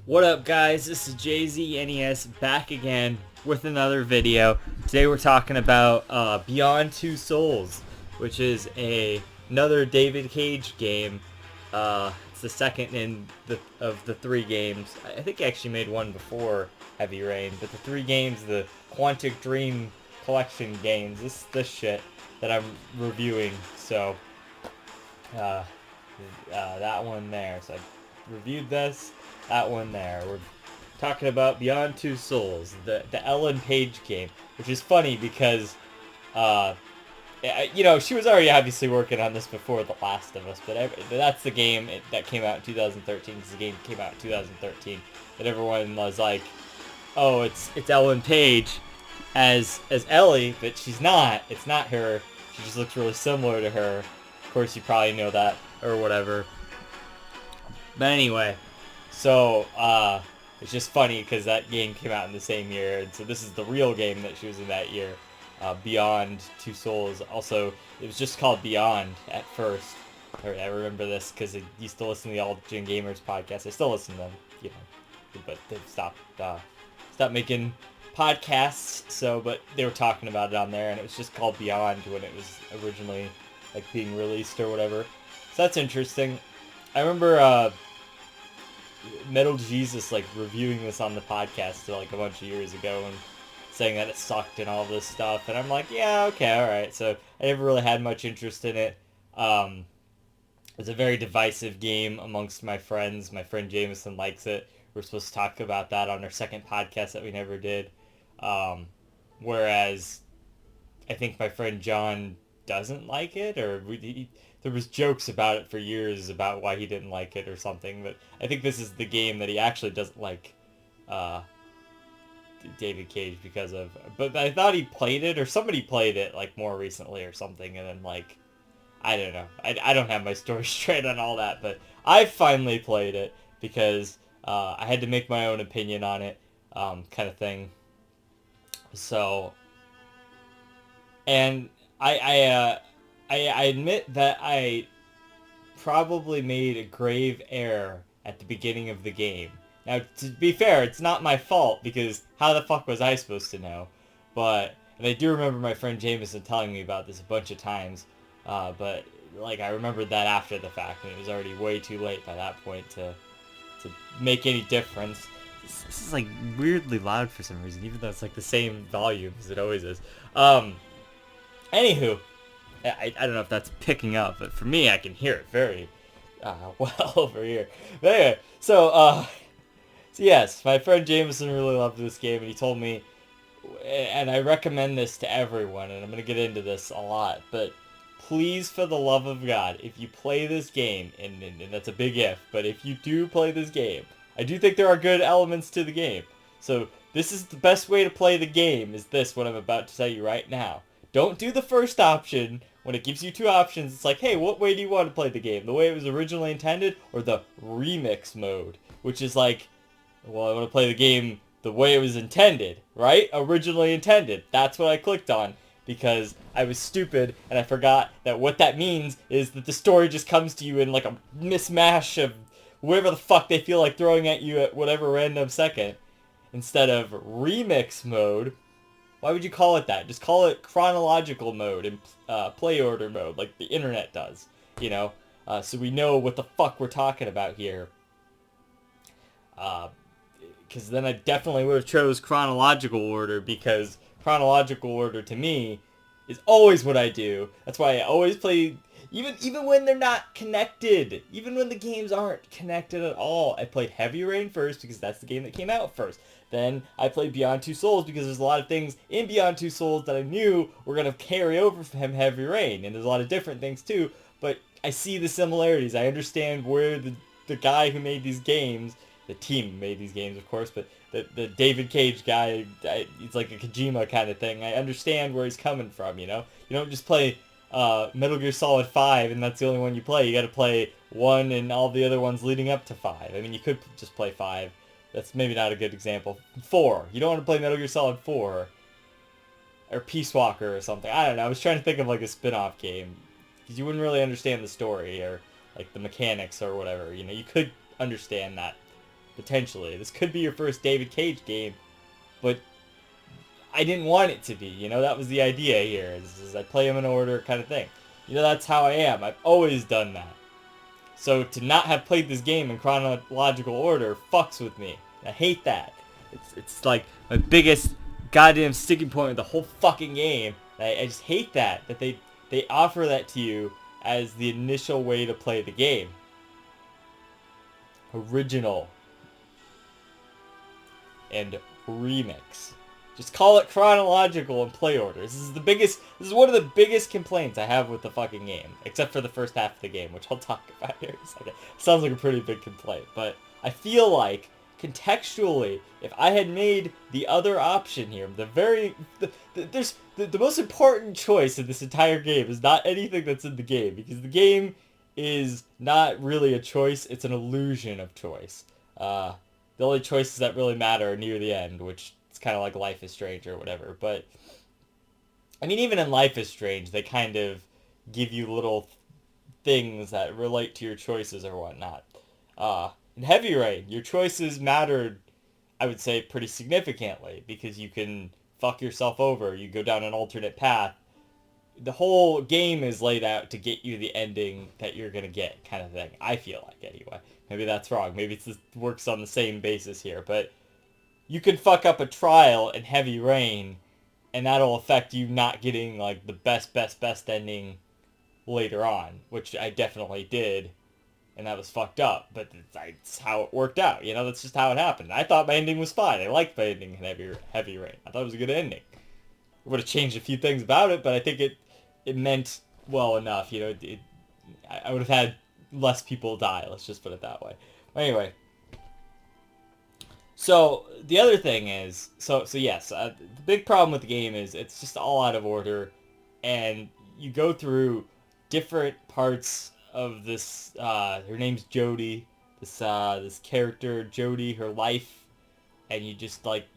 What up, guys? This is JZNES back again with another video. Today we're talking about Beyond Two Souls, which is another David Cage game. It's the second of the three games. I think he actually made one before Heavy Rain, but the three games, the Quantic Dream Collection games, this shit that I'm reviewing. So that one there. So I reviewed this. That one there. We're talking about Beyond Two Souls, the Ellen Page game, which is funny because, she was already obviously working on this before The Last of Us, but that's the game that came out in 2013. Because the game came out in 2013, and everyone was like, "Oh, it's Ellen Page as Ellie," but she's not. It's not her. She just looks really similar to her. Of course, you probably know that or whatever. But anyway. So, it's just funny because that game came out in the same year, and so this is the real game that she was in that year, Beyond Two Souls. Also, it was just called Beyond at first. I remember this because I used to listen to the All Gen Gamers podcast. I still listen to them, but they've stopped making podcasts. So, but they were talking about it on there, and it was just called Beyond when it was originally like being released or whatever. So that's interesting. I remember Metal Jesus like reviewing this on the podcast like a bunch of years ago and saying that it sucked and all this stuff, and I'm like, yeah, okay, all right. So I never really had much interest in it. It's a very divisive game amongst my friends. My friend Jameson likes it. We're supposed to talk about that on our second podcast that we never did. Whereas I think my friend John doesn't like it, or there was jokes about it for years about why he didn't like it or something, but I think this is the game that he actually doesn't like David Cage because of. But I thought he played it, or somebody played it like more recently or something, and then like, I don't know. I don't have my story straight on all that, but I finally played it because I had to make my own opinion on it, kind of thing. So, and I admit that I probably made a grave error at the beginning of the game. Now, to be fair, it's not my fault, because how the fuck was I supposed to know? And I do remember my friend Jameson telling me about this a bunch of times, but, like, I remembered that after the fact, and it was already way too late by that point to make any difference. This is, like, weirdly loud for some reason, even though it's, like, the same volume as it always is. Anywho, I don't know if that's picking up, but for me, I can hear it very well over here. But anyway, so yes, my friend Jameson really loved this game, and he told me, and I recommend this to everyone, and I'm going to get into this a lot, but please, for the love of God, if you play this game, and that's a big if, but if you do play this game, I do think there are good elements to the game. So this is the best way to play the game, is this, what I'm about to tell you right now. Don't do the first option. When it gives you two options, it's like, hey, what way do you want to play the game? The way it was originally intended, or the remix mode? Which is like, well, I want to play the game the way it was intended, right? Originally intended. That's what I clicked on, because I was stupid, and I forgot that what that means is that the story just comes to you in like a mismatch of whatever the fuck they feel like throwing at you at whatever random second. Instead of remix mode, why would you call it that? Just call it chronological mode and play order mode, like the internet does, so we know what the fuck we're talking about here. Because then I definitely would have chose chronological order, because chronological order to me is always what I do. That's why I always play, even when they're not connected, even when the games aren't connected at all. I played Heavy Rain first because that's the game that came out first. Then I played Beyond Two Souls because there's a lot of things in Beyond Two Souls that I knew were going to carry over from Heavy Rain. And there's a lot of different things too, but I see the similarities. I understand where the guy who made these games, the team who made these games, of course, but the David Cage guy, it's like a Kojima kind of thing. I understand where he's coming from, You don't just play Metal Gear Solid 5 and that's the only one you play. You got to play 1 and all the other ones leading up to 5. I mean, you could just play 5. That's maybe not a good example. 4. You don't want to play Metal Gear Solid 4. Or Peace Walker or something. I don't know. I was trying to think of like a spin-off game. Because you wouldn't really understand the story or like the mechanics or whatever. You could understand that potentially. This could be your first David Cage game, but I didn't want it to be. You know, that was the idea here. Is I play them in order kind of thing. You know, that's how I am. I've always done that. So to not have played this game in chronological order fucks with me. I hate that. It's like my biggest goddamn sticking point with the whole fucking game. I just hate that they offer that to you as the initial way to play the game. Original and remix. Just call it chronological and play order. This is one of the biggest complaints I have with the fucking game. Except for the first half of the game, which I'll talk about here in a second. Sounds like a pretty big complaint, but I feel like contextually, if I had made the other option here, the most important choice in this entire game is not anything that's in the game, because the game is not really a choice, it's an illusion of choice. The only choices that really matter are near the end, which it's kind of like Life is Strange or whatever. But, I mean, even in Life is Strange, they kind of give you little things that relate to your choices or whatnot. In Heavy Rain, your choices mattered, I would say, pretty significantly, because you can fuck yourself over, you go down an alternate path. The whole game is laid out to get you the ending that you're going to get, kind of thing. I feel like, anyway. Maybe that's wrong. Maybe it works on the same basis here, but you can fuck up a trial in Heavy Rain, and that'll affect you not getting, like, the best ending later on, which I definitely did, and that was fucked up, but that's how it worked out, you know, that's just how it happened. I thought my ending was fine. I liked my ending in Heavy Rain. I thought it was a good ending. I would have changed a few things about it, but I think it meant well enough, you know, I would have had less people die, let's just put it that way. Anyway, so the other thing is, so yes, the big problem with the game is it's just all out of order, and you go through different parts of this, her name's Jodie, this character, Jodie, her life, and you just, like,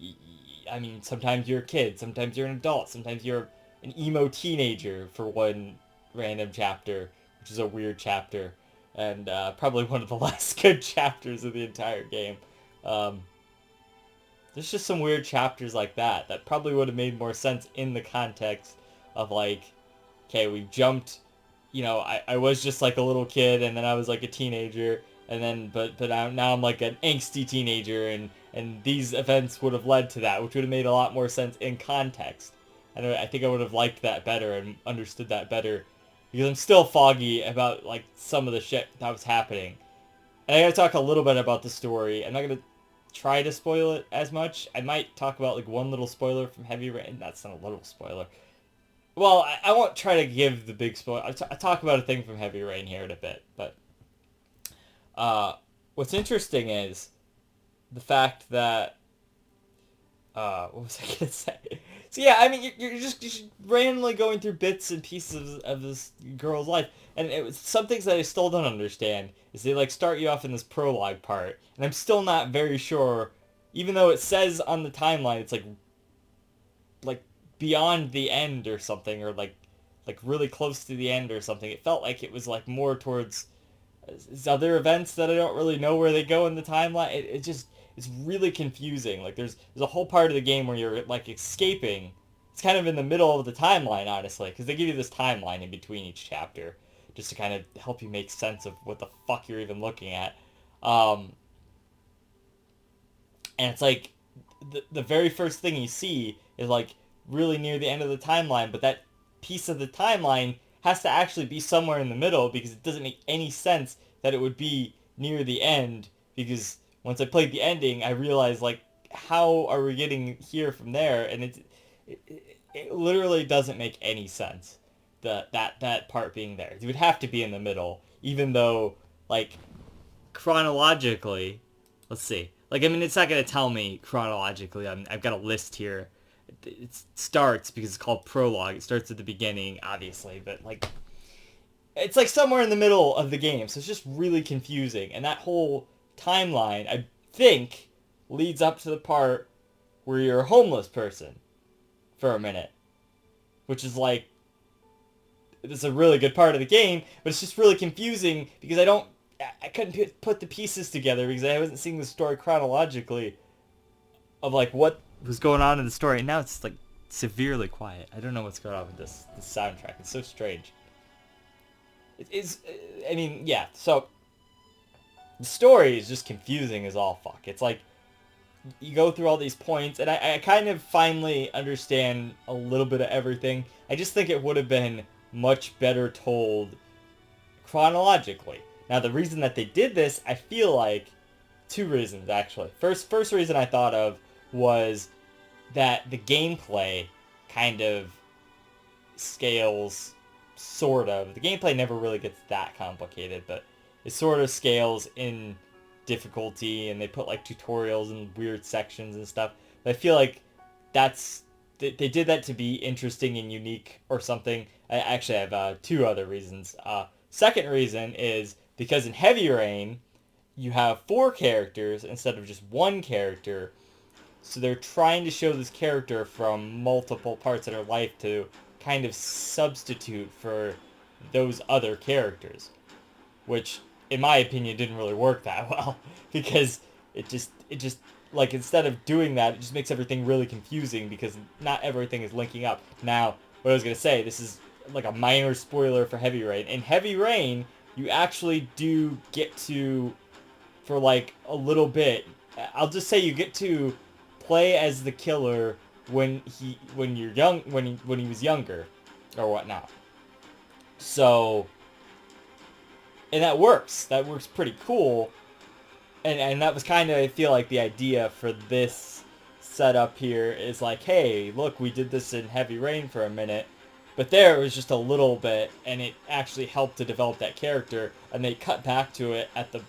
I mean, sometimes you're a kid, sometimes you're an adult, sometimes you're an emo teenager for one random chapter, which is a weird chapter, and probably one of the less good chapters of the entire game. There's just some weird chapters like that probably would have made more sense in the context of, like, okay, we jumped, you know, I was just like a little kid, and then I was like a teenager, and then, but now I'm like an angsty teenager, and these events would have led to that, which would have made a lot more sense in context. And I think I would have liked that better and understood that better, because I'm still foggy about, like, some of the shit that was happening. And I gotta talk a little bit about the story. I'm not gonna try to spoil it as much. I might talk about, like, one little spoiler from Heavy Rain. That's not a little spoiler. Well, I won't try to give the big spoiler. I talk about a thing from Heavy Rain here in a bit, but what's interesting is the fact that what was I gonna say? So yeah, I mean, you're just randomly going through bits and pieces of this girl's life, and some things that I still don't understand is they, like, start you off in this prologue part, and I'm still not very sure, even though it says on the timeline it's like beyond the end or something, or like really close to the end or something. It felt like it was, like, more towards other events that I don't really know where they go in the timeline. It's really confusing. Like, there's a whole part of the game where you're, like, escaping. It's kind of in the middle of the timeline, honestly, because they give you this timeline in between each chapter just to kind of help you make sense of what the fuck you're even looking at. And it's like the very first thing you see is, like, really near the end of the timeline, but that piece of the timeline has to actually be somewhere in the middle, because it doesn't make any sense that it would be near the end, because once I played the ending, I realized, like, how are we getting here from there? And it literally doesn't make any sense, that part being there. It would have to be in the middle, even though, like, chronologically, let's see. Like, I mean, it's not going to tell me chronologically. I've got a list here. It starts, because it's called Prologue. It starts at the beginning, obviously, but, like, it's, like, somewhere in the middle of the game, so it's just really confusing. And that whole timeline, I think, leads up to the part where you're a homeless person for a minute, which is, like, it's a really good part of the game, but it's just really confusing, because I don't I couldn't put the pieces together because I wasn't seeing the story chronologically of like what was going on in the story. And now it's like severely quiet. I don't know what's going on with this soundtrack. It's so strange. It is. I mean, yeah. So the story is just confusing as all fuck. It's like you go through all these points, and I kind of finally understand a little bit of everything. I just think it would have been much better told chronologically. Now, the reason that they did this, I feel like, two reasons actually. First reason I thought of was that the gameplay kind of scales, sort of. The gameplay never really gets that complicated, but it sort of scales in difficulty, and they put like tutorials and weird sections and stuff. But I feel like that's they did that to be interesting and unique or something. I actually have two other reasons. Second reason is because in Heavy Rain, you have four characters instead of just one character. So they're trying to show this character from multiple parts of their life to kind of substitute for those other characters, which in my opinion didn't really work that well because it just like instead of doing that, it just makes everything really confusing because not everything is linking up. Now, what I was going to say, this is like a minor spoiler for Heavy Rain. In Heavy Rain, you actually do get to, for like a little bit, I'll just say you get to play as the killer when you're young, when he was younger or whatnot. So, and that works. That works pretty cool. And that was kind of, I feel like, the idea for this setup here is like, hey, look, we did this in Heavy Rain for a minute, but there it was just a little bit, and it actually helped to develop that character, and they cut back to it at the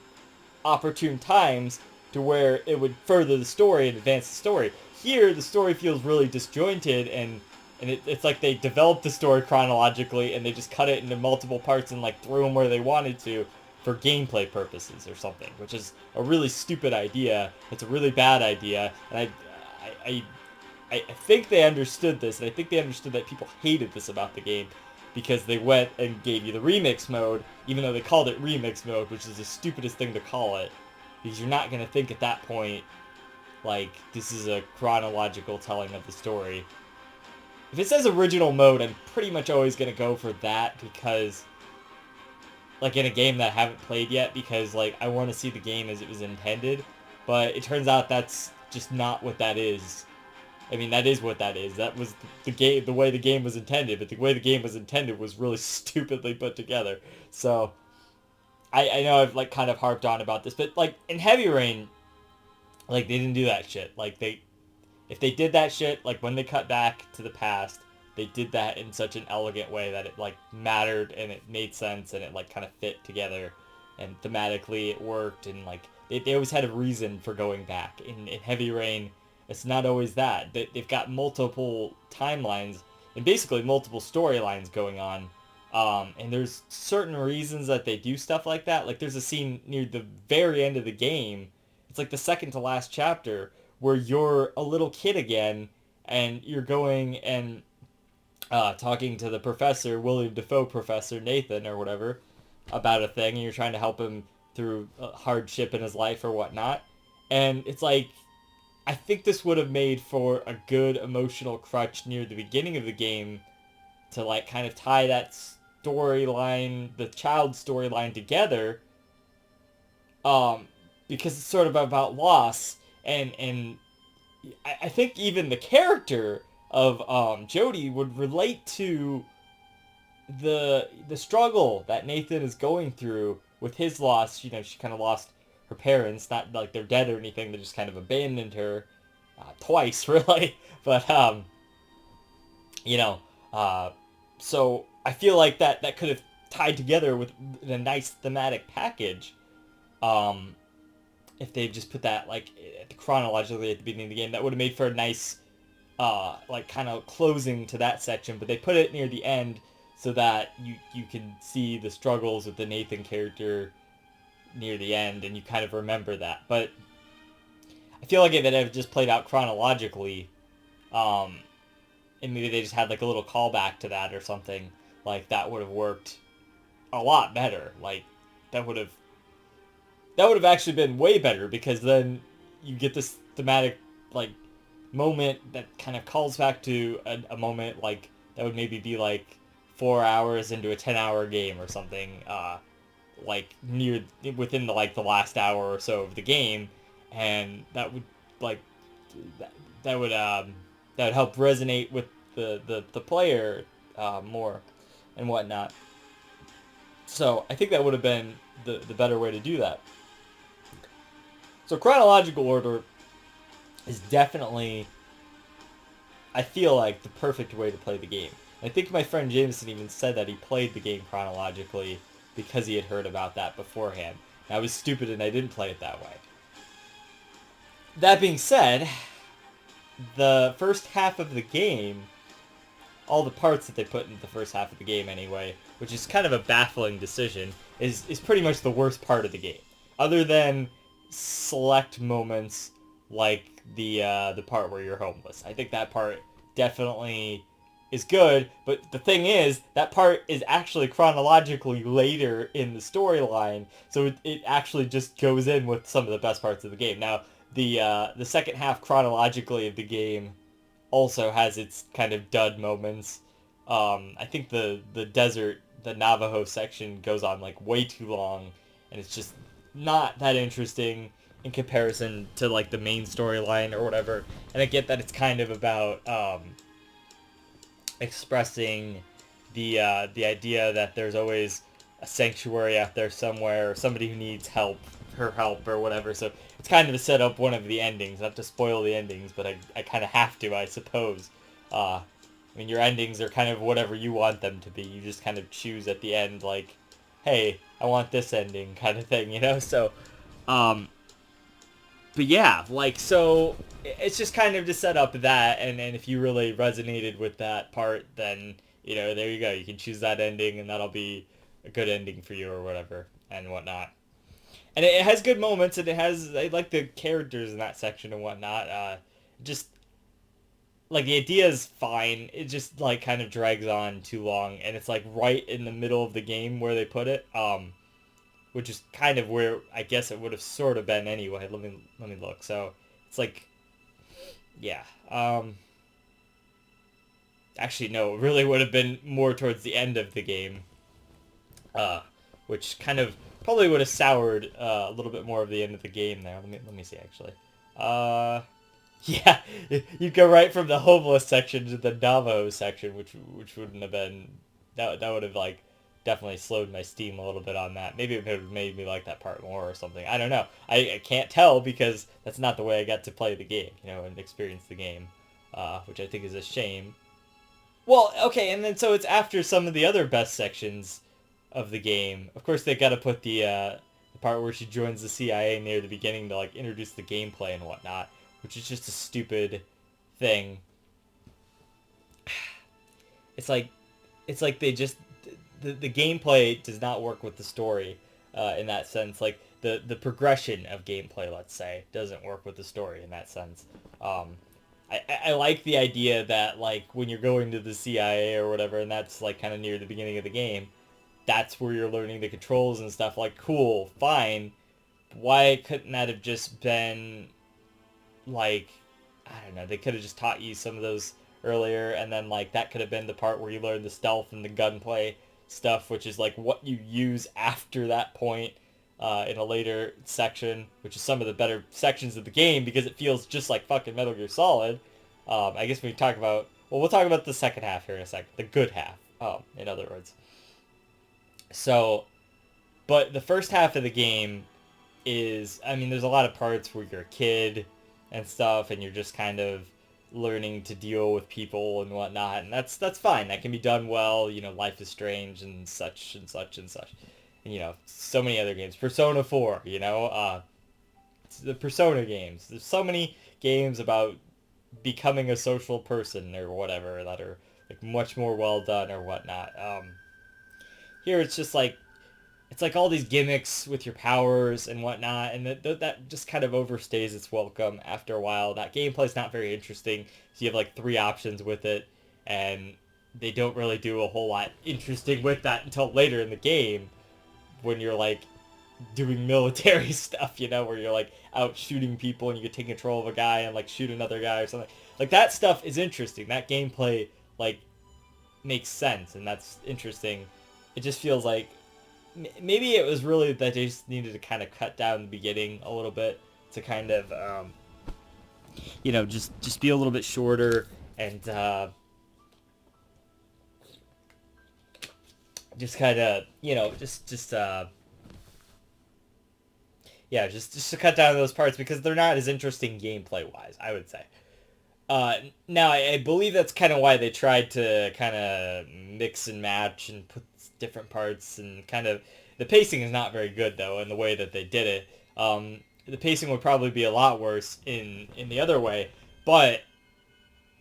opportune times to where it would further the story and advance the story. Here, the story feels really disjointed, and it's like they developed the story chronologically, and they just cut it into multiple parts and like threw them where they wanted to for gameplay purposes or something, which is a really stupid idea. It's a really bad idea, and I think they understood this, and I think they understood that people hated this about the game because they went and gave you the remix mode, even though they called it remix mode, which is the stupidest thing to call it, because you're not going to think at that point, like, this is a chronological telling of the story. If it says original mode, I'm pretty much always going to go for that because, like, in a game that I haven't played yet, because, like, I want to see the game as it was intended, but it turns out that's just not what that is. I mean, that is what that is. That was the game, the way the game was intended, but the way the game was intended was really stupidly put together. So, I know I've, like, kind of harped on about this, but, like, in Heavy Rain, like, they didn't do that shit. Like, if they did that shit, like, when they cut back to the past, they did that in such an elegant way that it, like, mattered and it made sense and it, like, kind of fit together. And thematically it worked, and, like, they always had a reason for going back. In Heavy Rain, it's not always that. They've got multiple timelines and basically multiple storylines going on. And there's certain reasons that they do stuff like that. Like, there's a scene near the very end of the game. It's like the second to last chapter where you're a little kid again and you're going and talking to the professor, William Defoe Professor Nathan or whatever, about a thing, and you're trying to help him through a hardship in his life or whatnot. And it's like, I think this would have made for a good emotional crutch near the beginning of the game to, like, kind of tie that storyline, the child storyline, together, because it's sort of about loss, and I think even the character of Jodie would relate to the struggle that Nathan is going through with his loss. You know, she kind of lost her parents, not like they're dead or anything, they just kind of abandoned her twice, really. But you know, so I feel like that could have tied together with a nice thematic package. If they just put that, like, chronologically at the beginning of the game, that would have made for a nice like, kind of closing to that section. But they put it near the end so that you can see the struggles with the Nathan character near the end, and you kind of remember that. But I feel like if it had just played out chronologically, and maybe they just had, like, a little callback to that or something, like, that would have worked a lot better. Like, that would have that would have actually been way better, because then you get this thematic, like, moment that kind of calls back to a moment, like, that would maybe be, like, 4 hours into a 10-hour game or something, like, within the, like, the last hour or so of the game, and that would, like, that would help resonate with the player, more and whatnot. So I think that would have been the better way to do that. So chronological order is definitely, I feel like, the perfect way to play the game. I think my friend Jameson even said that he played the game chronologically because he had heard about that beforehand. And I was stupid and I didn't play it that way. That being said, the first half of the game, all the parts that they put in the first half of the game anyway, which is kind of a baffling decision, is pretty much the worst part of the game. Other than select moments like the part where you're homeless. I think that part definitely is good, but the thing is, that part is actually chronologically later in the storyline, so it actually just goes in with some of the best parts of the game. Now, the second half chronologically of the game also has its kind of dud moments. I think the desert, the Navajo section goes on like way too long, and it's just not that interesting in comparison to like the main storyline or whatever. And I get that it's kind of about expressing the idea that there's always a sanctuary out there somewhere, or somebody who needs help, her help or whatever. So it's kind of to set up one of the endings. Not to spoil the endings, but I kind of have to, I suppose. I mean, your endings are kind of whatever you want them to be. You just kind of choose at the end, like, hey, I want this ending kind of thing, you know? So, but yeah, like, so it's just kind of to set up that, and if you really resonated with that part, then, you know, there you go. You can choose that ending, and that'll be a good ending for you or whatever, and whatnot. And it has good moments, and I like the characters in that section and whatnot. Just, like, the idea is fine. It just, like, kind of drags on too long, and it's, like, right in the middle of the game where they put it, which is kind of where I guess it would have sort of been anyway. Let me look. So, it's, like, yeah. Actually, no, it really would have been more towards the end of the game, which kind of probably would have soured a little bit more of the end of the game there. Let me see, actually. Yeah, you go right from the homeless section to the Navajo section, which wouldn't have been, that would have, like, definitely slowed my steam a little bit on that. Maybe it would have made me like that part more or something. I don't know. I can't tell, because that's not the way I got to play the game, you know, and experience the game, which I think is a shame. Well, okay, and then so it's after some of the other best sections of the game. Of course, they got to put the part where she joins the CIA near the beginning to, like, introduce the gameplay and whatnot, which is just a stupid thing. It's like they just, the gameplay does not work with the story, in that sense. Like, the progression of gameplay, let's say, doesn't work with the story in that sense. I like the idea that, like, when you're going to the CIA or whatever, and that's, like, kind of near the beginning of the game, that's where you're learning the controls and stuff. Like, cool, fine. Why couldn't that have just been, like, I don't know, they could have just taught you some of those earlier, and then, like, that could have been the part where you learn the stealth and the gunplay stuff, which is, like, what you use after that point, in a later section, which is some of the better sections of the game, because it feels just like fucking Metal Gear Solid. I guess when we talk about, well, we'll talk about the second half here in a second, the good half, in other words. So, but the first half of the game is, I mean, there's a lot of parts where you're a kid and stuff, and you're just kind of learning to deal with people and whatnot, and that's fine. That can be done well. You know, Life is Strange and such and such and such. And, you know, so many other games. Persona 4, you know, the Persona games. There's so many games about becoming a social person or whatever that are, like, much more well done or whatnot. Here it's just like, it's like all these gimmicks with your powers and whatnot, and that just kind of overstays its welcome after a while. That gameplay's not very interesting, so you have, like, 3 options with it, and they don't really do a whole lot interesting with that until later in the game, when you're, like, doing military stuff, you know, where you're like out shooting people and you can take control of a guy and like shoot another guy or something. Like that stuff is interesting. That gameplay like makes sense and that's interesting. It just feels like maybe it was really that they just needed to kind of cut down the beginning a little bit to kind of you know, just be a little bit shorter and just kind of, you know, just yeah, just to cut down those parts because they're not as interesting gameplay wise, I would say. Now I believe that's kind of why they tried to kind of mix and match and put different parts and kind of the pacing is not very good though in the way that they did it. The pacing would probably be a lot worse in the other way, but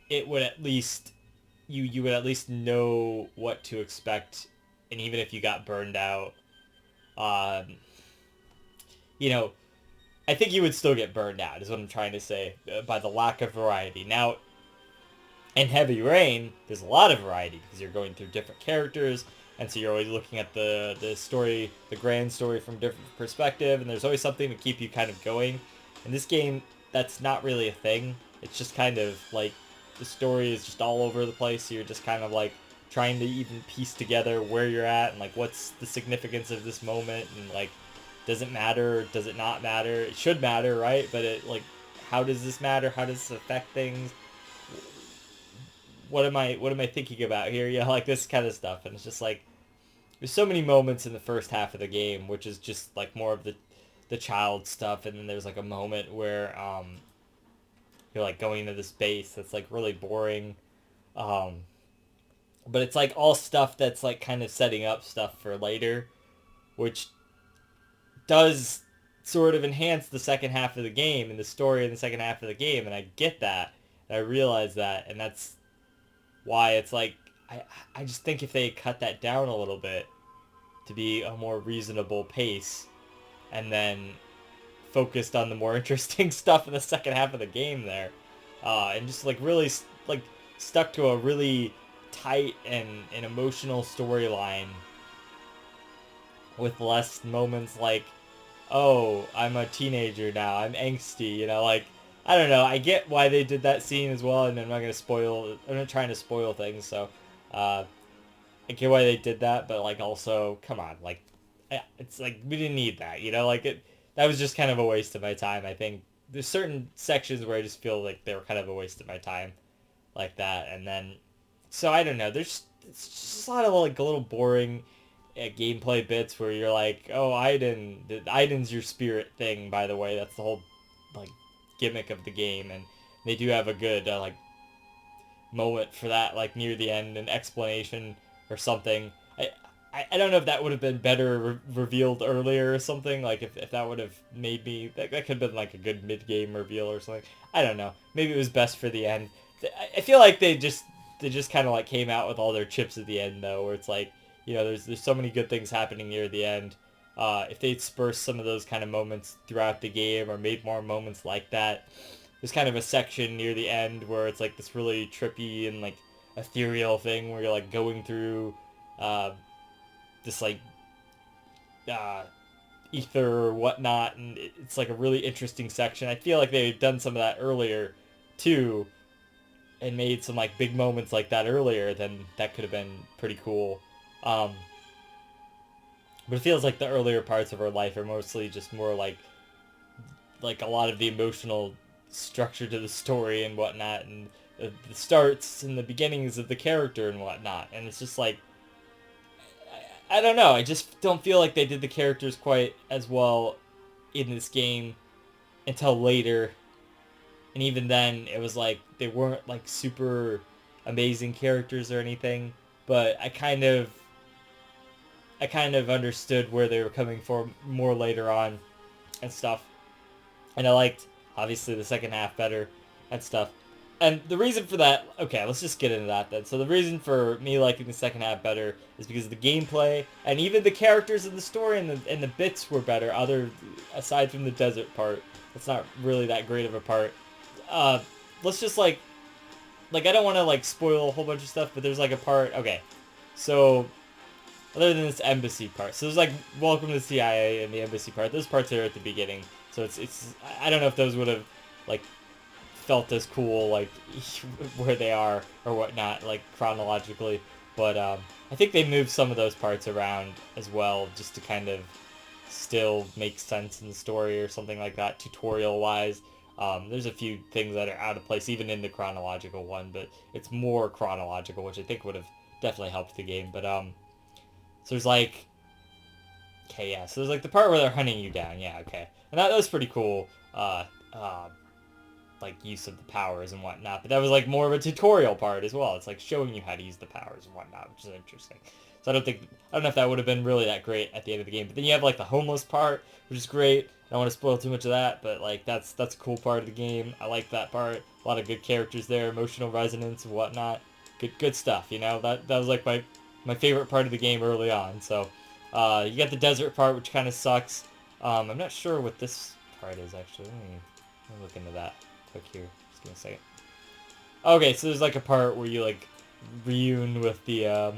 it would at least you would at least know what to expect, and even if you got burned out, um, you know, I think you would still get burned out, is what I'm trying to say, by the lack of variety. Now, in Heavy Rain, there's a lot of variety because you're going through different characters, and so you're always looking at the story, the grand story from a different perspective, and there's always something to keep you kind of going. In this game, that's not really a thing. It's just kind of like the story is just all over the place, so you're just kind of like trying to even piece together where you're at and like what's the significance of this moment and like does it matter? Does it not matter? It should matter, right? But it like, how does this matter? How does this affect things? What am I thinking about here? You know, like this kind of stuff. And it's just like there's so many moments in the first half of the game, which is just like more of the child stuff, and then there's like a moment where you're like going to this base that's like really boring. Um, but it's like all stuff that's like kind of setting up stuff for later, which does sort of enhance the second half of the game and the story in the second half of the game, and I get that, and I realize that, and that's why it's like I just think if they cut that down a little bit to be a more reasonable pace, and then focused on the more interesting stuff in the second half of the game there, and just like really like stuck to a really tight and emotional storyline with less moments like, oh, I'm a teenager now, I'm angsty, you know, like, I don't know, I get why they did that scene as well, and I'm not trying to spoil things, so, I get why they did that, but, like, also, come on, like, it's like, we didn't need that, you know, like, that was just kind of a waste of my time, I think. There's certain sections where I just feel like they were kind of a waste of my time, like that, and then, so, I don't know, it's just a lot of, like, a little boring gameplay bits where you're like, oh, Aiden's your spirit thing, by the way. That's the whole, like, gimmick of the game, and they do have a good, like, moment for that, like, near the end, an explanation or something. I don't know if that would have been better revealed earlier or something, like, if that would have made me, that could have been, like, a good mid-game reveal or something. I don't know. Maybe it was best for the end. I feel like they just kind of, like, came out with all their chips at the end, though, where it's like, you know, there's so many good things happening near the end. If they'd dispersed some of those kind of moments throughout the game or made more moments like that, there's kind of a section near the end where it's like this really trippy and like ethereal thing where you're like going through this like ether or whatnot, and it's like a really interesting section. I feel like they had done some of that earlier too, and made some like big moments like that earlier, then that could have been pretty cool. But it feels like the earlier parts of her life are mostly just more like a lot of the emotional structure to the story and whatnot, and the starts and the beginnings of the character and whatnot. And it's just like, I don't know, I just don't feel like they did the characters quite as well in this game until later. And even then, it was like, they weren't like super amazing characters or anything, but I kind of understood where they were coming from more later on and stuff. And I liked, obviously, the second half better and stuff. And the reason for that, okay, let's just get into that then. So the reason for me liking the second half better is because of the gameplay and even the characters in the story and the bits were better, aside from the desert part. It's not really that great of a part. Let's just like I don't want to like spoil a whole bunch of stuff, but there's like a part, okay, so other than this embassy part. So there's like welcome to the CIA and the embassy part. Those parts are at the beginning. So it's I don't know if those would have like felt as cool like where they are or whatnot like chronologically. But I think they moved some of those parts around as well just to kind of still make sense in the story or something like that tutorial wise. There's a few things that are out of place even in the chronological one, but it's more chronological, which I think would have definitely helped the game. But so there's like, okay, yeah, so there's like the part where they're hunting you down, yeah, okay, and that was pretty cool. Like use of the powers and whatnot, but that was like more of a tutorial part as well. It's like showing you how to use the powers and whatnot, which is interesting. So I don't know if that would have been really that great at the end of the game. But then you have like the homeless part, which is great. I don't want to spoil too much of that, but like that's a cool part of the game. I like that part. A lot of good characters there, emotional resonance and whatnot. Good stuff. You know that was like my favorite part of the game early on. So you got the desert part, which kind of sucks. I'm not sure what this part is actually. Let me look into that quick here. Just give me a second. Okay, so there's like a part where you like reune with the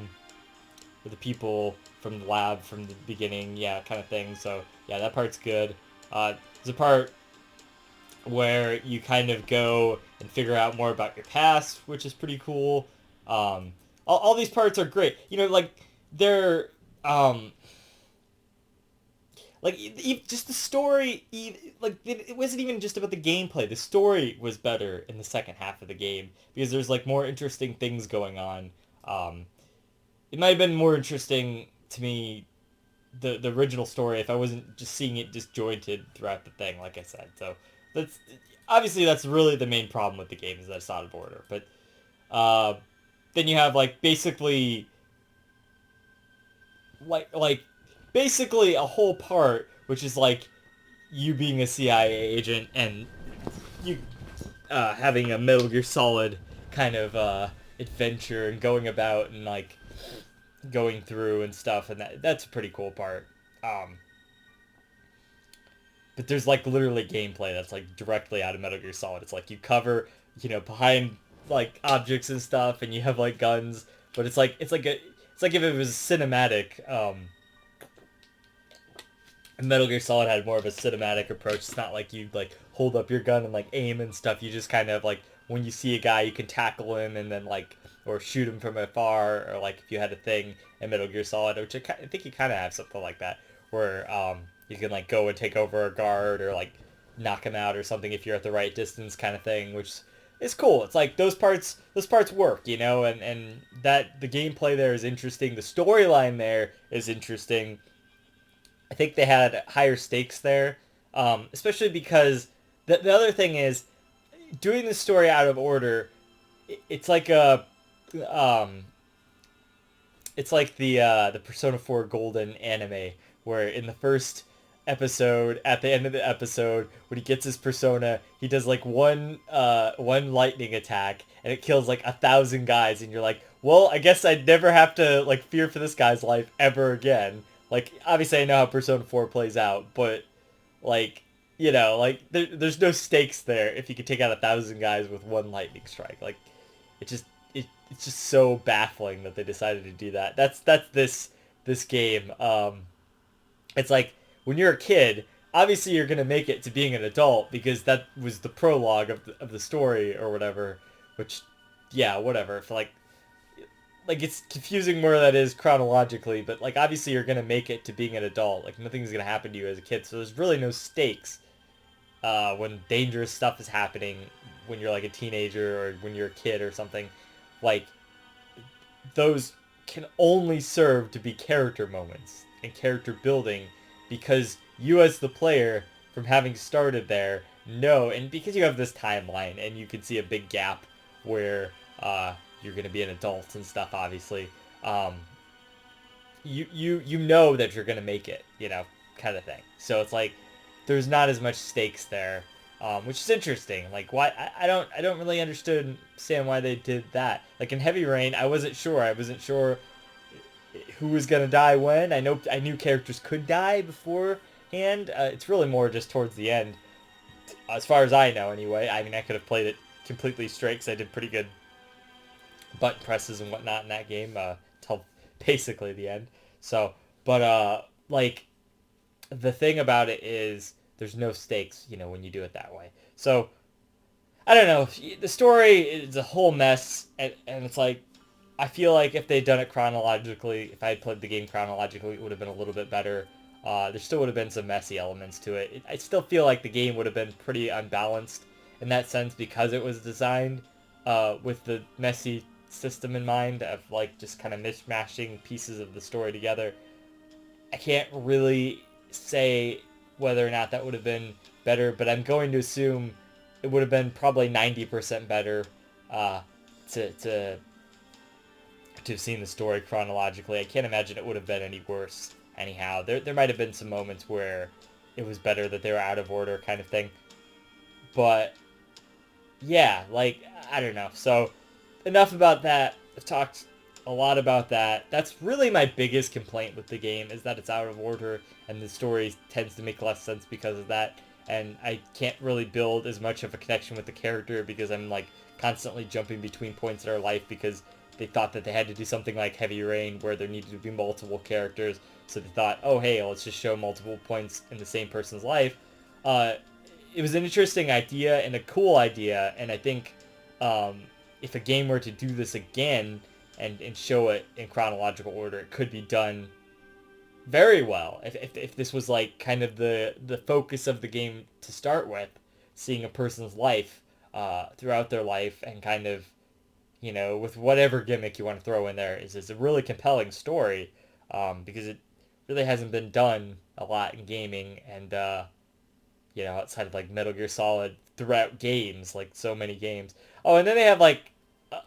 people from the lab from the beginning, yeah, kind of thing. So yeah, that part's good. There's a part where you kind of go and figure out more about your past, which is pretty cool. All these parts are great. You know, like they're just the story. Like it wasn't even just about the gameplay. The story was better in the second half of the game because there's like more interesting things going on. It might have been more interesting to me the original story if I wasn't just seeing it disjointed throughout the thing, like I said. So that's really the main problem with the game is that it's out of order. But then you have like like basically a whole part which is like you being a CIA agent and you having a Metal Gear Solid kind of adventure and going about and like going through and stuff, and that's a pretty cool part. But there's like literally gameplay that's like directly out of Metal Gear Solid. It's like you cover, behind like objects and stuff, and you have like guns, but it's like if it was cinematic. Metal Gear Solid had more of a cinematic approach. It's not like you like hold up your gun and like aim and stuff. You just kind of like when you see a guy, you can tackle him and then like or shoot him from afar, or like if you had a thing in Metal Gear Solid, which I think you kind of have something like that, where you can like go and take over a guard or like knock him out or something if you're at the right distance, kind of thing, which is cool. It's like those parts work, and that the gameplay there is interesting. The storyline there is interesting. I think they had higher stakes there, especially because the other thing is doing the story out of order. It's like um, it's like the Persona 4 Golden anime, where in the first episode, at the end of the episode, when he gets his persona, he does like one lightning attack, and it kills like 1,000 guys, and you're like, well, I guess I'd never have to like fear for this guy's life ever again. Like, obviously I know how Persona 4 plays out, but like, there's no stakes there if you could take out 1,000 guys with one lightning strike. Like, it's just so baffling that they decided to do that. That's this game. It's like when you're a kid, obviously you're gonna make it to being an adult because that was the prologue of the story or whatever. Which, yeah, whatever. For like it's confusing where that is chronologically, but like obviously you're gonna make it to being an adult. Like nothing's gonna happen to you as a kid, so there's really no stakes when dangerous stuff is happening when you're like a teenager or when you're a kid or something. Like those can only serve to be character moments and character building because you as the player, from having started there, know, and because you have this timeline and you can see a big gap where you're going to be an adult and stuff, obviously, you know that you're going to make it, kind of thing. So it's like there's not as much stakes there, which is interesting. Like, why I don't really understand why they did that. Like in Heavy Rain, I wasn't sure who was gonna die when. I knew characters could die beforehand. It's really more just towards the end, as far as I know anyway. I mean, I could have played it completely straight because I did pretty good button presses and whatnot in that game till basically the end. So, but like the thing about it is there's no stakes, when you do it that way. So I don't know. The story is a whole mess, and it's like I feel like if they'd done it chronologically, if I had played the game chronologically, it would have been a little bit better. There still would have been some messy elements to it. I still feel like the game would have been pretty unbalanced in that sense because it was designed with the messy system in mind of like just kind of mishmashing pieces of the story together. I can't really say whether or not that would have been better, but I'm going to assume it would have been probably 90% better uh, to have seen the story chronologically. I can't imagine it would have been any worse anyhow. There might have been some moments where it was better that they were out of order kind of thing. But yeah, like, I don't know. So enough about that. I've talked a lot about that. That's really my biggest complaint with the game is that it's out of order and the story tends to make less sense because of that. And I can't really build as much of a connection with the character because I'm like constantly jumping between points in our life because they thought that they had to do something like Heavy Rain where there needed to be multiple characters. So they thought, oh hey, let's just show multiple points in the same person's life. Uh, it was an interesting idea and a cool idea, and I think um, if a game were to do this again and show it in chronological order, it could be done very well. If this was like kind of the focus of the game to start with, seeing a person's life throughout their life and kind of, with whatever gimmick you want to throw in there, is a really compelling story because it really hasn't been done a lot in gaming and outside of like Metal Gear Solid throughout games, like so many games. Oh, and then they have like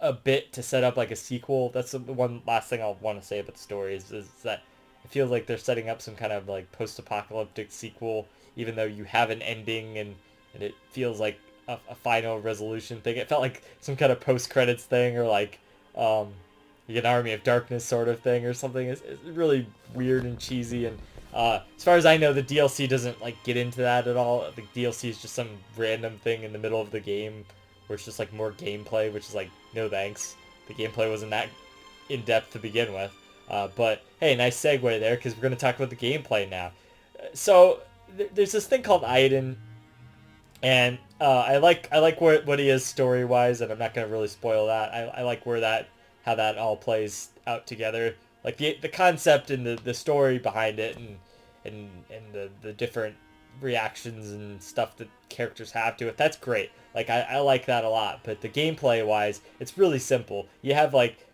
a bit to set up like a sequel. That's the one last thing I'll want to say about the story is that it feels like they're setting up some kind of like post-apocalyptic sequel, even though you have an ending and it feels like a final resolution thing. It felt like some kind of post-credits thing or like an Army of Darkness sort of thing or something. It's really weird and cheesy and as far as I know, the DLC doesn't like get into that at all. The DLC is just some random thing in the middle of the game where it's just like more gameplay, which is like, no thanks. The gameplay wasn't that in depth to begin with. But hey, nice segue there because we're going to talk about the gameplay now. So there's this thing called Aiden, and I like what he is story wise, and I'm not going to really spoil that. I like how that all plays out together, like the concept and the story behind it, and the different reactions and stuff that characters have to it. That's great. Like I like that a lot. But the gameplay wise, it's really simple. You have like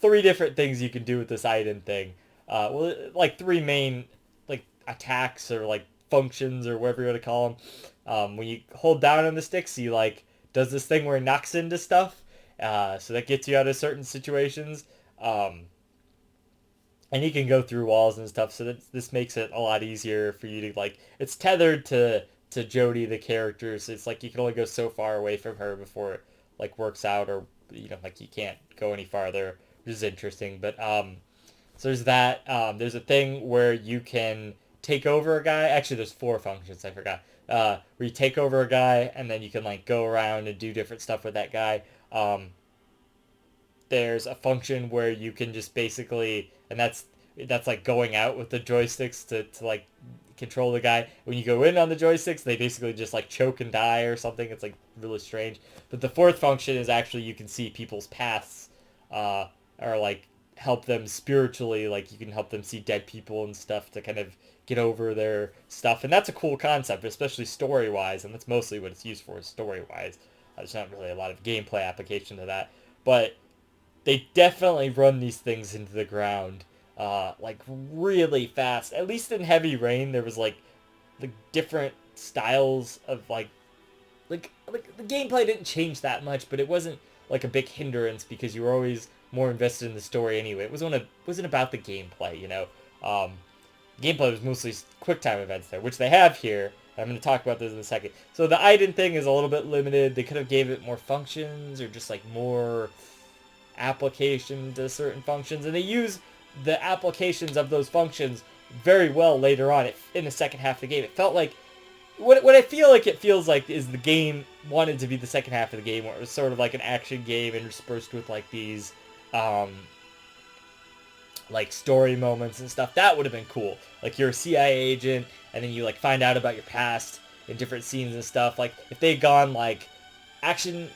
three different things you can do with this item thing. Like three main like attacks or like functions or whatever you want to call them. When you hold down on the sticks, he like does this thing where he knocks into stuff. So that gets you out of certain situations. And he can go through walls and stuff. So this makes it a lot easier for you to like. It's tethered to Jodie the character, so it's like you can only go so far away from her before it like works out, or like you can't go any farther, which is interesting. But so there's that. There's a thing where you can take over a guy. Actually, there's four functions. I forgot. Where you take over a guy and then you can like go around and do different stuff with that guy. There's a function where you can just basically, and that's like going out with the joysticks to like control the guy. When you go in on the joysticks, they basically just like choke and die or something. It's like really strange. But the fourth function is actually you can see people's paths, or like help them spiritually. Like you can help them see dead people and stuff to kind of get over their stuff. And that's a cool concept, especially story wise. And that's mostly what it's used for, is story wise. There's not really a lot of gameplay application to that, but they definitely run these things into the ground, like really fast. At least in Heavy Rain, there was like different styles of like the gameplay didn't change that much, but it wasn't like a big hindrance because you were always more invested in the story anyway. It wasn't about the gameplay, Gameplay was mostly quick time events there, which they have here. I'm going to talk about this in a second. So the Aiden thing is a little bit limited. They could have gave it more functions or just like more application to certain functions, and they use the applications of those functions very well later on in the second half of the game. It felt like what I feel like it feels like is the game wanted to be the second half of the game, where it was sort of like an action game interspersed with like these like story moments and stuff. That would have been cool. Like you're a CIA agent and then you like find out about your past in different scenes and stuff. Like if they'd gone like action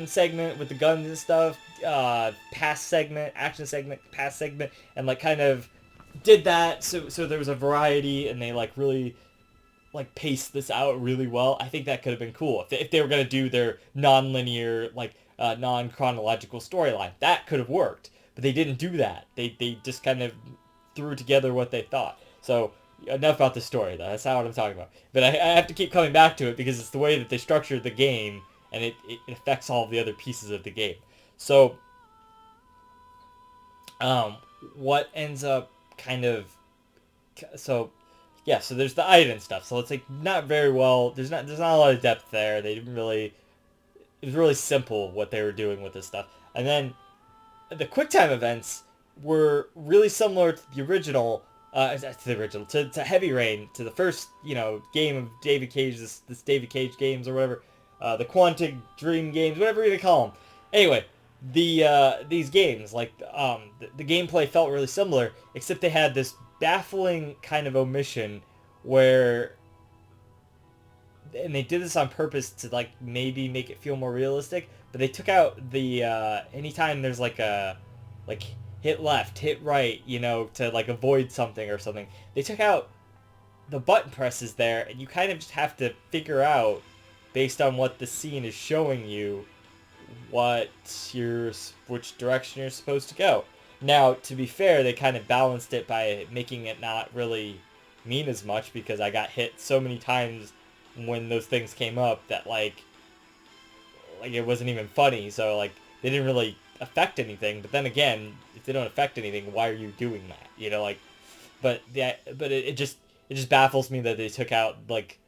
segment with the guns and stuff, past segment, action segment, past segment, and like kind of did that so there was a variety and they like really like paced this out really well. I think that could have been cool if they were gonna do their non-linear like non-chronological storyline. That could have worked, but they didn't do that. They just kind of threw together what they thought. So enough about the story though. That's not what I'm talking about. But I have to keep coming back to it because it's the way that they structured the game and it affects all of the other pieces of the game. So what ends up kind of so yeah, so there's the Iden stuff. So it's like not very well. There's not a lot of depth there. They didn't really. It was really simple what they were doing with this stuff. And then the QuickTime events were really similar to the original. To Heavy Rain, to the first game of David Cage's this David Cage games or whatever, the Quantic Dream games, whatever you call them. Anyway, these games the gameplay felt really similar, except they had this baffling kind of omission where, and they did this on purpose to like maybe make it feel more realistic, but they took out the anytime there's like a like hit left, hit right, to like avoid something or something, they took out the button presses there, and you kind of just have to figure out based on what the scene is showing you which direction you're supposed to go. Now, to be fair, they kind of balanced it by making it not really mean as much, because I got hit so many times when those things came up that like it wasn't even funny. So like they didn't really affect anything. But then again, if they don't affect anything, why are you doing that? But it just baffles me that they took out like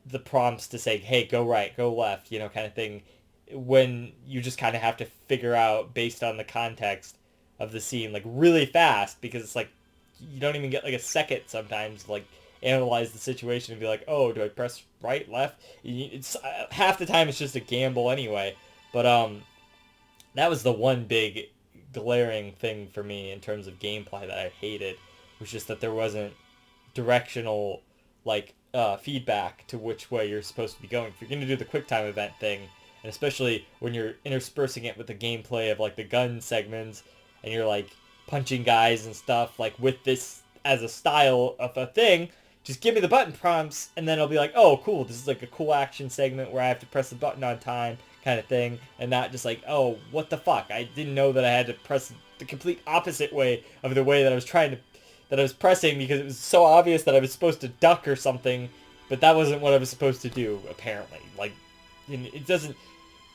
the prompts to say, hey, go right, go left, kind of thing, when you just kind of have to figure out based on the context of the scene like really fast, because it's like you don't even get like a second sometimes to like analyze the situation and be like, oh, do I press right, left? It's half the time it's just a gamble anyway. But that was the one big glaring thing for me in terms of gameplay that I hated, was just that there wasn't directional like feedback to which way you're supposed to be going. If you're going to do the QuickTime event thing, and especially when you're interspersing it with the gameplay of like the gun segments, and you're like punching guys and stuff like with this as a style of a thing, just give me the button prompts and then I'll be like, oh cool, this is like a cool action segment where I have to press the button on time kind of thing, and not just like, oh, what the fuck, I didn't know that I had to press the complete opposite way of the way that I was pressing, because it was so obvious that I was supposed to duck or something, but that wasn't what I was supposed to do apparently. Like it doesn't,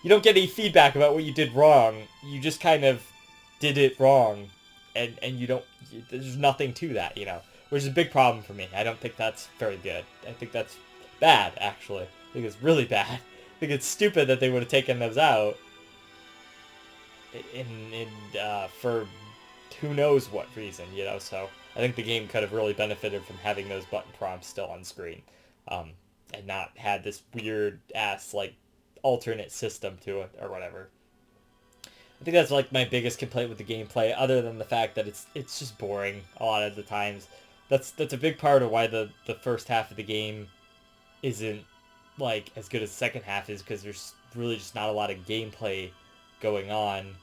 you don't get any feedback about what you did wrong, you just kind of did it wrong, and you don't, there's nothing to that, which is a big problem for me. I don't think that's very good. I think that's bad, actually. I think it's really bad. I think it's stupid that they would have taken those out for who knows what reason, so I think the game could have really benefited from having those button prompts still on screen, and not had this weird ass like alternate system to it or whatever. I think that's like my biggest complaint with the gameplay, other than the fact that it's just boring a lot of the times. That's a big part of why the first half of the game isn't like as good as the second half is, because there's really just not a lot of gameplay going on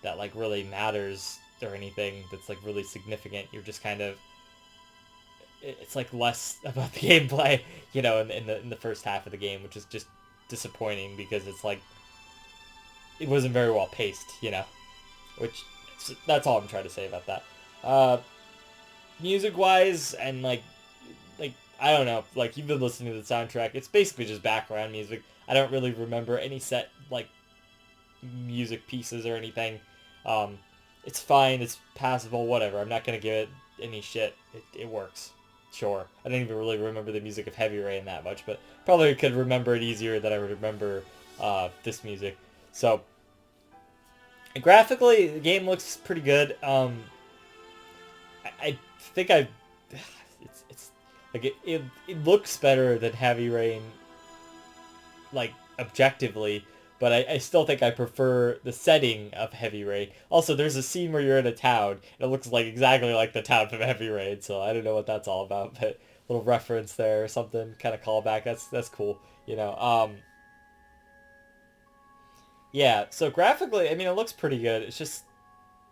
that like really matters or anything that's like really significant. You're just kind of, it's like less about the gameplay, in the first half of the game, which is just disappointing, because it's like it wasn't very well paced, which that's all I'm trying to say about that. Music wise, and like I don't know, like you've been listening to the soundtrack, it's basically just background music. I don't really remember any set like music pieces or anything. It's fine, it's passable, whatever. I'm not gonna give it any shit. It works. Sure. I don't even really remember the music of Heavy Rain that much, but probably could remember it easier than I would remember this music. So graphically, the game looks pretty good. I think it's like it looks better than Heavy Rain, like objectively, but I still think I prefer the setting of Heavy Rain. Also, there's a scene where you're in a town. It looks like exactly like the town from Heavy Rain, so I don't know what that's all about, but little reference there or something, kind of callback. That's cool, you know. Yeah. So graphically, I mean, it looks pretty good. It's just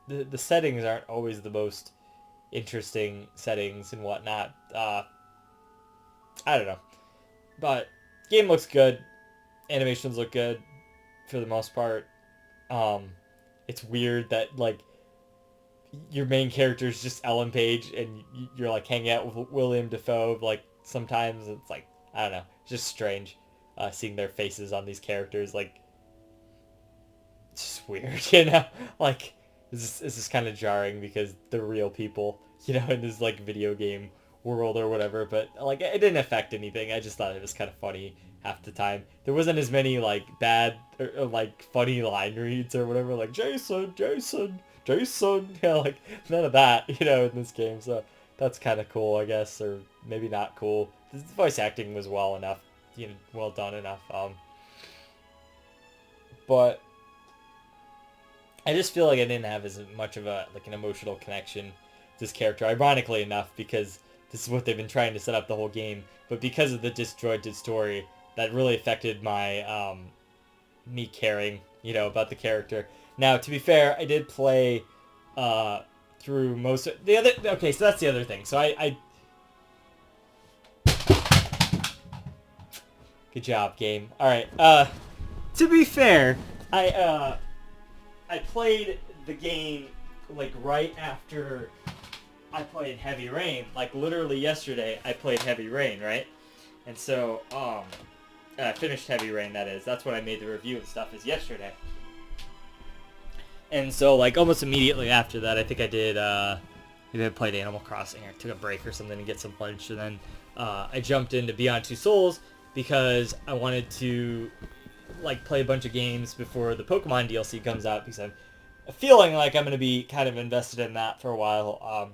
the settings aren't always the most interesting settings and whatnot. I don't know, but game looks good. Animations look good for the most part. Um, it's weird that like your main character is just Ellen Page and you're like hanging out with William Dafoe. Like sometimes it's like I don't know, it's just strange seeing their faces on these characters. Like it's just weird, you know. Like this is kind of jarring because they're real people, you know, in this like video game world or whatever. But like it didn't affect anything. I just thought it was kind of funny half the time. There wasn't as many like bad or like funny line reads or whatever, like Jason, Jason, Jason. Yeah, like none of that, you know, in this game. So that's kind of cool, I guess, or maybe not cool. The voice acting was well enough, you know, well done enough. But I just feel like I didn't have as much of a like an emotional connection to this character. Ironically enough, because this is what they've been trying to set up the whole game, but because of the disjointed story, that really affected my me caring, you know, about the character. Now, to be fair, I did play through most of the other. Okay, so that's the other thing. So I good job, game. All right. To be fair, I played the game like right after I played Heavy Rain. Like literally yesterday, I played Heavy Rain, right? And so I finished Heavy Rain. That is. That's when I made the review and stuff. Is yesterday. And so like almost immediately after that, I think I did. Maybe I played Animal Crossing or took a break or something to get some lunch, and then I jumped into Beyond Two Souls because I wanted to like play a bunch of games before the Pokemon DLC comes out because I'm feeling like I'm going to be kind of invested in that for a while.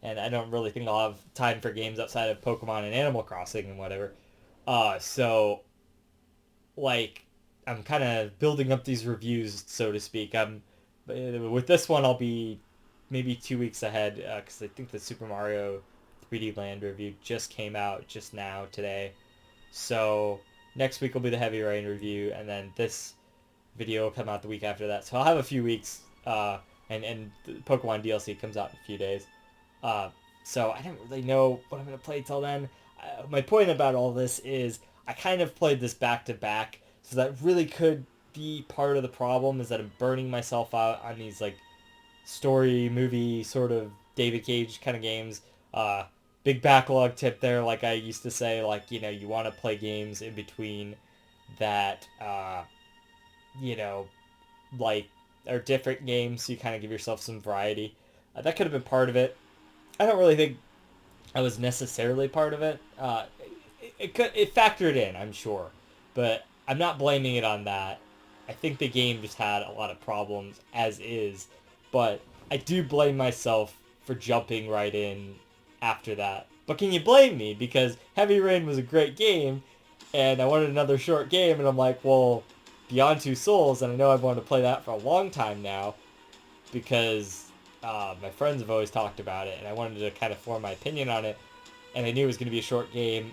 And I don't really think I'll have time for games outside of Pokemon and Animal Crossing and whatever. So like I'm kind of building up these reviews, so to speak. With this one, I'll be maybe 2 weeks ahead because I think the Super Mario 3D Land review just came out just now today. So next week will be the Heavy Rain review, and then this video will come out the week after that. So I'll have a few weeks, and the Pokemon DLC comes out in a few days. So I don't really know what I'm going to play till then. My point about all this is I kind of played this back to back, so that really could be part of the problem is that I'm burning myself out on these like story movie sort of David Cage kind of games. Big backlog tip there, like I used to say, like, you know, you want to play games in between that, you know, like, are different games, so you kind of give yourself some variety. That could have been part of it. I don't really think I was necessarily part of it. It factored in, I'm sure, but I'm not blaming it on that. I think the game just had a lot of problems as is, but I do blame myself for jumping right in after that. But can you blame me? Because Heavy Rain was a great game, and I wanted another short game, and I'm like, well, Beyond Two Souls, and I know I've wanted to play that for a long time now, because my friends have always talked about it, and I wanted to kind of form my opinion on it, and I knew it was going to be a short game,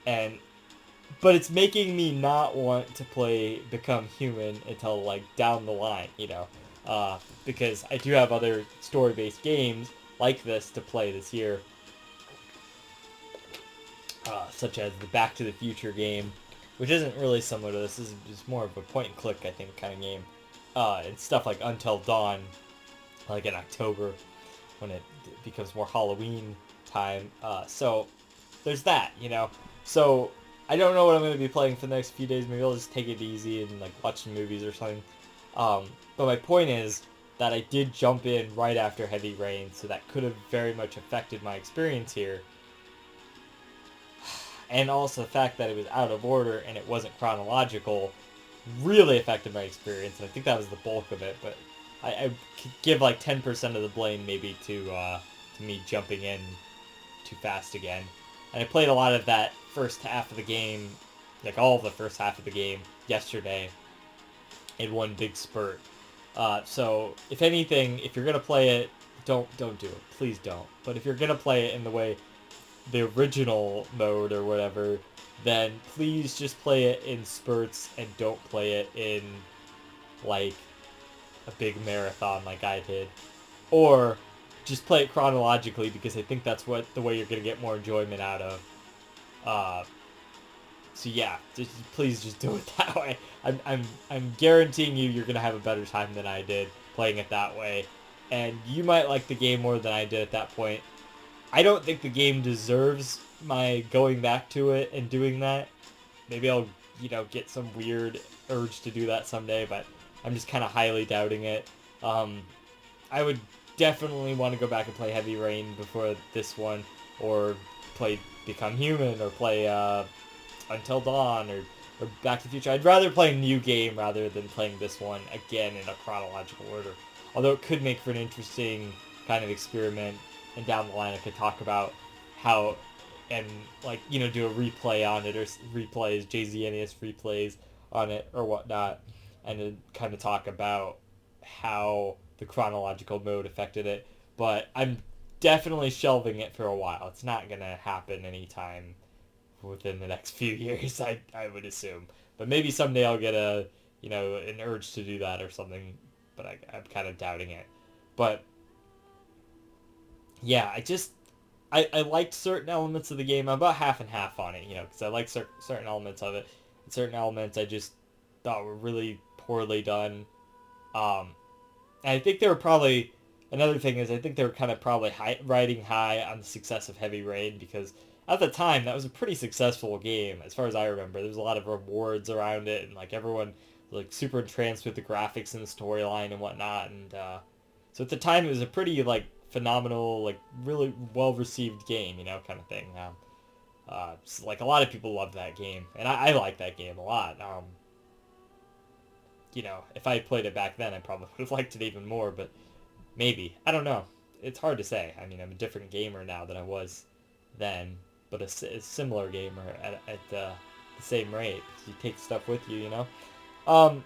but it's making me not want to play Become Human until, like, down the line, you know, because I do have other story-based games like this to play this year, such as the Back to the Future game, which isn't really similar to this. This is just more of a point-and-click, I think, kind of game, and stuff like Until Dawn, like in October, when it becomes more Halloween time, so there's that, you know, so I don't know what I'm going to be playing for the next few days. Maybe I'll just take it easy and like watch some movies or something. But my point is that I did jump in right after Heavy Rain, so that could have very much affected my experience here. And also the fact that it was out of order and it wasn't chronological really affected my experience. And I think that was the bulk of it. But I could give like 10% of the blame maybe to me jumping in too fast again. And I played a lot of that first half of the game like all of the first half of the game yesterday in one big spurt. So if anything, if you're gonna play it, don't do it. Please don't. But if you're gonna play it in the way the original mode or whatever, then please just play it in spurts and don't play it in like a big marathon like I did. Or just play it chronologically, because I think that's the way you're gonna get more enjoyment out of. So yeah, please just do it that way. I'm guaranteeing you're gonna have a better time than I did playing it that way, and you might like the game more than I did at that point. I don't think the game deserves my going back to it and doing that. Maybe I'll get some weird urge to do that someday, but I'm just kind of highly doubting it. I would definitely want to go back and play Heavy Rain before this one, or play Become Human, or play Until Dawn, or Back to the Future. I'd rather play a new game rather than playing this one again in a chronological order. Although it could make for an interesting kind of experiment, and down the line I could talk about how, and do a replay on it, or replays, JZNES replays on it or whatnot, and then kind of talk about how the chronological mode affected it. But I'm definitely shelving it for a while. It's not gonna happen anytime within the next few years, I would assume. But maybe someday I'll get an urge to do that or something, but I'm kind of doubting it. But yeah, I liked certain elements of the game. I'm about half and half on it, because I like certain elements of it, and certain elements I just thought were really poorly done. And I think they were probably, another thing is, I think they were kind of probably riding high on the success of Heavy Rain, because at the time that was a pretty successful game as far as I remember. There was a lot of rewards around it, and everyone was super entranced with the graphics and the storyline and whatnot. And so at the time it was a pretty phenomenal, really well received game, kind of thing. So, a lot of people love that game, and I like that game a lot. If I had played it back then, I probably would have liked it even more, but maybe. I don't know. It's hard to say. I mean, I'm a different gamer now than I was then, but a similar gamer at the same rate. You take stuff with you, But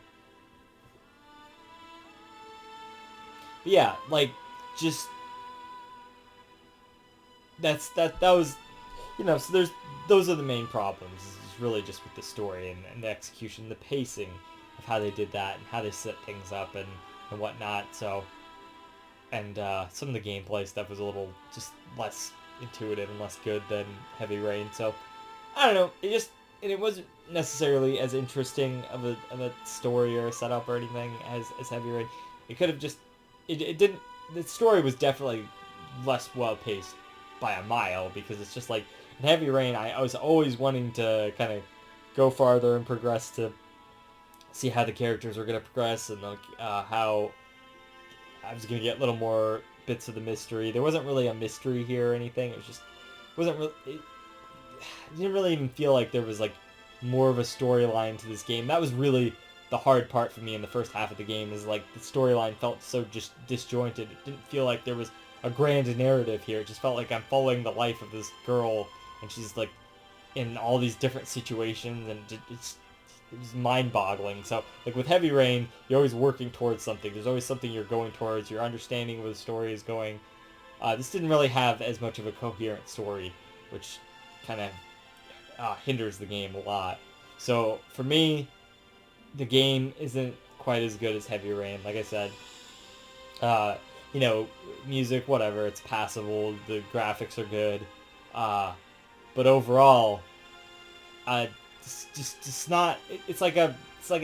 yeah, just that was, so those are the main problems. It's really just with the story and the execution, the pacing of how they did that and how they set things up and whatnot. So, and some of the gameplay stuff was a little just less intuitive and less good than Heavy Rain. So I don't know. It wasn't necessarily as interesting of a story or a setup or anything as Heavy Rain. It could have just it didn't. The story was definitely less well paced by a mile, because it's just in Heavy Rain, I was always wanting to kind of go farther and progress to see how the characters were going to progress, and how I was going to get little more bits of the mystery. There wasn't really a mystery here or anything. It was just wasn't really. It didn't really even feel like there was more of a storyline to this game. That was really the hard part for me in the first half of the game. Is the storyline felt so just disjointed. It didn't feel like there was a grand narrative here. It just felt like I'm following the life of this girl, and she's in all these different situations, and it was mind-boggling. So with Heavy Rain, you're always working towards something. There's always something you're going towards. You're understanding where the story is going. This didn't really have as much of a coherent story, which kind of hinders the game a lot. So for me, the game isn't quite as good as Heavy Rain. Like I said, music, whatever, it's passable. The graphics are good, but overall, just not. It's like an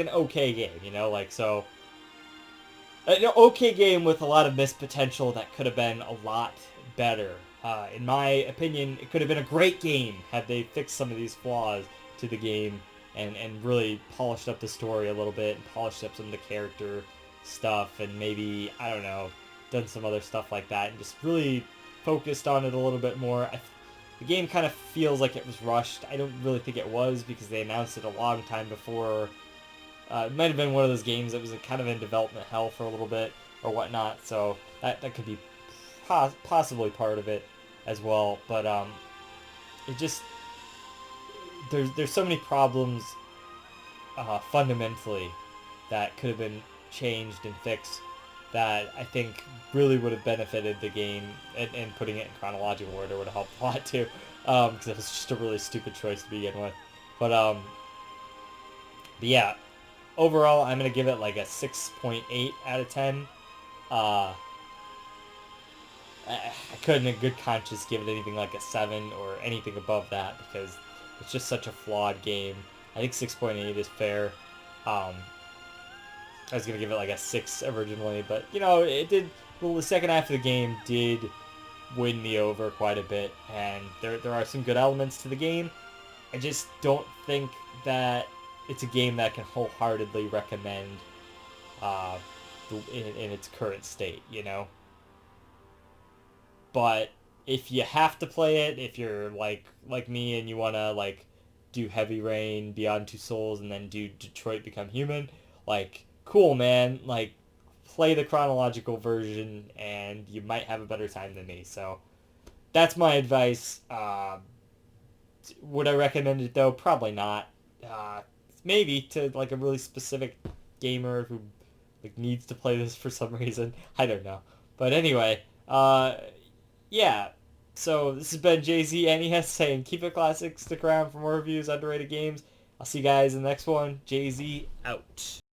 okay game, so. An okay game with a lot of missed potential that could have been a lot better. In my opinion, it could have been a great game had they fixed some of these flaws to the game and really polished up the story a little bit and polished up some of the character stuff, and maybe, I don't know, done some other stuff like that and just really focused on it a little bit more. The game kind of feels like it was rushed. I don't really think it was, because they announced it a long time before. It might have been one of those games that was kind of in development hell for a little bit or whatnot, so that could be possibly part of it as well. But it just there's so many problems fundamentally that could have been changed and fixed that I think really would have benefited the game, and putting it in chronological order would have helped a lot too, because it was just a really stupid choice to begin with. But yeah, overall I'm gonna give it like a 6.8 out of 10. Uh, I couldn't in good conscience give it anything like a 7 or anything above that because it's just such a flawed game. I think 6.8 is fair. Um, I was gonna give it like a 6 originally, but you know, it did. Well, the second half of the game did win me over quite a bit, and there are some good elements to the game. I just don't think that it's a game that I can wholeheartedly recommend uh, in its current state, you know. But if you have to play it, if you're like me and you wanna like do Heavy Rain, Beyond Two Souls, and then do Detroit Become Human, like cool man, like play the chronological version and you might have a better time than me. So that's my advice. Would I recommend it though? Probably not. Uh, Maybe to like a really specific gamer who like needs to play this for some reason. I don't know. But anyway, yeah. So this has been JZNES saying keep it classic, stick around for more reviews, underrated games. I'll see you guys in the next one. JZ out.